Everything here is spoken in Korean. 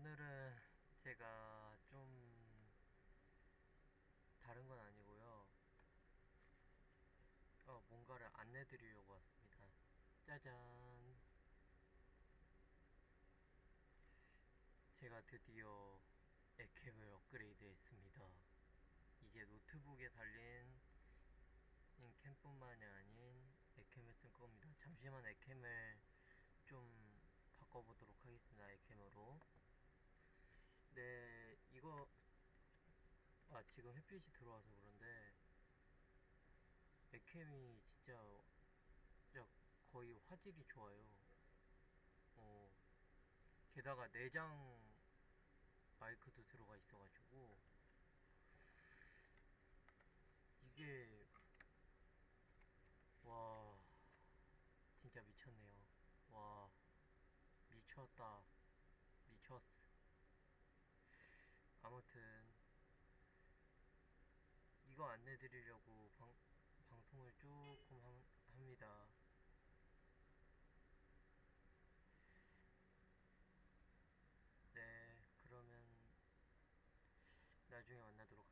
오늘은 제가 좀 다른 건 아니고요. 뭔가를 안내 드리려고 왔습니다. 짜잔. 제가 드디어 에캠을 업그레이드 했습니다. 이제 노트북에 달린 캠뿐만이 아닌 에캠을 쓸 겁니다. 잠시만 에캠을 좀 바꿔보도록 하겠습니다. 에캠으로. 네, 이거, 지금 햇빛이 들어와서 그런데 에캠이 진짜 거의 화질이 좋아요. 어, 게다가 내장 마이크도 들어가 있어가지고 이게 와 진짜 미쳤네요. 와 미쳤다. 미쳤어. 아무튼 이거 안내 드리려고 방송을 조금 합니다. 네, 그러면 나중에 만나도록